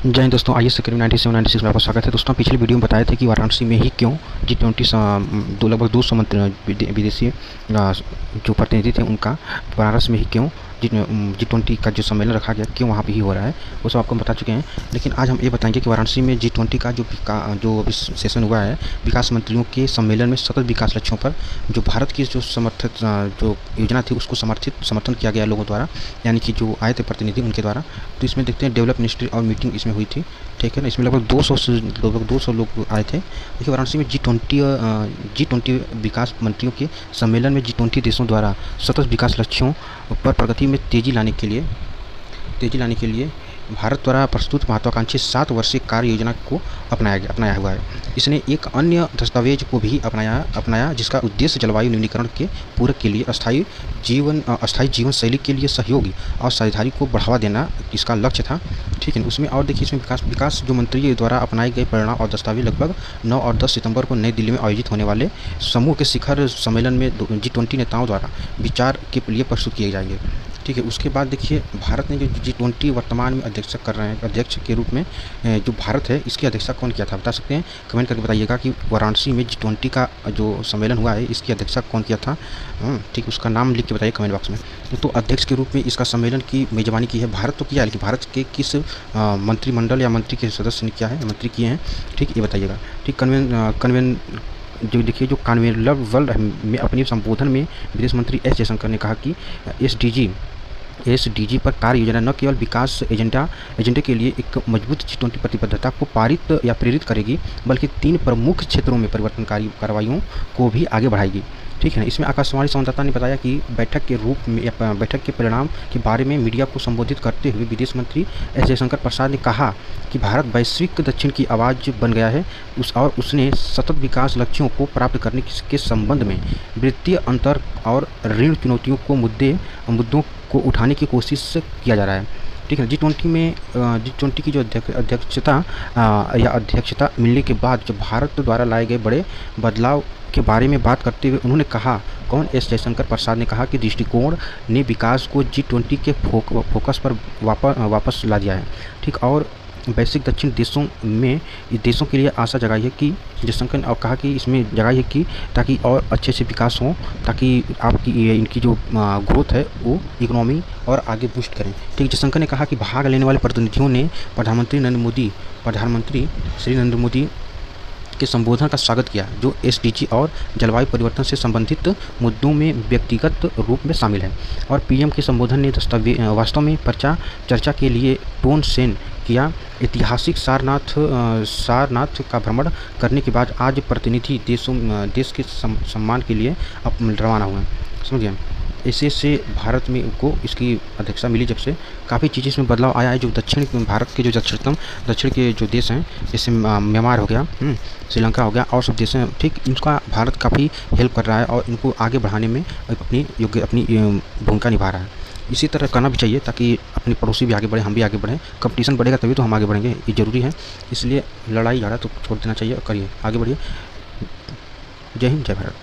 जय हिंद दोस्तों, आइए से करीब 97-96 में आपका स्वागत है। दोस्तों, पिछले वीडियो में बताए थे कि वाराणसी में ही क्यों G20 लगभग 200 विदेशी जो प्रतिनिधि थे उनका बनारस में ही क्यों G20 का जो सम्मेलन रखा गया क्यों वहाँ पे ही हो रहा है, वो सब आपको बता चुके हैं। लेकिन आज हम ये बताएंगे कि वाराणसी में G20 का जो अभी सेशन हुआ है विकास मंत्रियों के सम्मेलन में सतत विकास लक्ष्यों पर जो भारत की जो समर्थित जो योजना थी उसको समर्थन किया गया लोगों द्वारा, यानी कि जो आए थे प्रतिनिधि उनके द्वारा। तो इसमें देखते हैं डेवलप मिनिस्ट्री और मीटिंग इसमें हुई थी, ठीक है ना। इसमें लगभग 200 लोग आए थे। देखिए, वाराणसी में G20 विकास मंत्रियों के सम्मेलन में G20 देशों द्वारा सतत विकास लक्ष्यों पर प्रगति में तेज़ी लाने के लिए भारत द्वारा प्रस्तुत महत्वाकांक्षी 7 वर्षीय कार्य योजना को अपनाया हुआ है। इसने एक अन्य दस्तावेज को भी अपनाया जिसका उद्देश्य जलवायु न्यूनीकरण के पूरक के लिए अस्थायी जीवन शैली के लिए सहयोगी और साझेदारी को बढ़ावा देना इसका लक्ष्य था, ठीक है। उसमें और देखिए, इसमें विकास जो मंत्री द्वारा अपनाए गए परिणाम और दस्तावेज लगभग 9 और 10 सितंबर को नई दिल्ली में आयोजित होने वाले समूह के शिखर सम्मेलन में G20 नेताओं द्वारा विचार के लिए प्रस्तुत किए जाएंगे, ठीक है। उसके बाद देखिए, भारत ने जो G20 वर्तमान में अध्यक्ष कर रहे हैं, अध्यक्ष के रूप में जो भारत है इसकी अध्यक्षता कौन किया था, बता सकते हैं? कमेंट करके बताइएगा कि वाराणसी में G20 का जो सम्मेलन हुआ है इसकी अध्यक्षता कौन किया था, ठीक। उसका नाम लिख के बताइए कमेंट बॉक्स में। तो अध्यक्ष के रूप में इसका सम्मेलन की मेज़बानी की है भारत तो किया है, लेकिन भारत के किस मंत्रिमंडल या मंत्री के सदस्य ने किया है, मंत्री किए हैं, ठीक, ये बताइएगा, ठीक। जो देखिए, जो कॉमनवेल्थ में अपने संबोधन में विदेश मंत्री एस जयशंकर ने कहा कि एसडीजी पर कार्य योजना न केवल विकास एजेंडे के लिए एक मजबूत G20 प्रतिबद्धता को पारित या प्रेरित करेगी, बल्कि 3 प्रमुख क्षेत्रों में परिवर्तनकारी कार्रवाइयों को भी आगे बढ़ाएगी, ठीक है ना। इसमें आकाशवाणी संवाददाता ने बताया कि बैठक के परिणाम के बारे में मीडिया को संबोधित करते हुए विदेश मंत्री एस जयशंकर प्रसाद ने कहा कि भारत वैश्विक दक्षिण की आवाज़ बन गया है और उसने सतत विकास लक्ष्यों को प्राप्त करने के संबंध में वित्तीय अंतर और ऋण चुनौतियों को मुद्दों को उठाने की कोशिश किया जा रहा है, ठीक है। G20 की जो अध्यक्षता मिलने के बाद जो भारत द्वारा लाए गए बड़े बदलाव के बारे में बात करते हुए उन्होंने कहा, एस जयशंकर प्रसाद ने कहा कि दृष्टिकोण ने विकास को G20 के फोकस पर वापस ला दिया है, ठीक। और वैश्विक दक्षिण देशों के लिए आशा जगाई है कि जयशंकर ने कहा कि इसमें जगाई है कि ताकि और अच्छे से विकास हो, ताकि इनकी जो ग्रोथ है वो इकोनॉमी और आगे बूस्ट करें, ठीक। जयशंकर ने कहा कि भाग लेने वाले प्रतिनिधियों ने प्रधानमंत्री श्री नरेंद्र मोदी के संबोधन का स्वागत किया, जो एसडीजी और जलवायु परिवर्तन से संबंधित मुद्दों में व्यक्तिगत रूप में शामिल है। और पीएम के संबोधन ने वास्तव में चर्चा के लिए टोन सेन किया। ऐतिहासिक सारनाथ का भ्रमण करने के बाद आज प्रतिनिधि देश के सम्मान के लिए अब रवाना हुए, समझिए। ऐसे भारत में को इसकी अध्यक्षता मिली जब से काफ़ी चीज़ें इसमें बदलाव आया है। जो भारत के जो दक्षिण के जो देश हैं, जैसे म्यांमार हो गया, श्रीलंका हो गया और सब देश हैं, ठीक, इनका भारत काफ़ी हेल्प कर रहा है और इनको आगे बढ़ाने में अपनी भूमिका निभा रहा है। इसी तरह करना भी चाहिए ताकि अपने पड़ोसी भी आगे बढ़े, हम भी आगे बढ़ें। कंपटीशन बढ़ेगा तभी तो हम आगे बढ़ेंगे, ये ज़रूरी है। इसलिए लड़ाई झगड़ा तो छोड़ देना चाहिए और करिए, आगे बढ़िए। जय हिंद, जय भारत।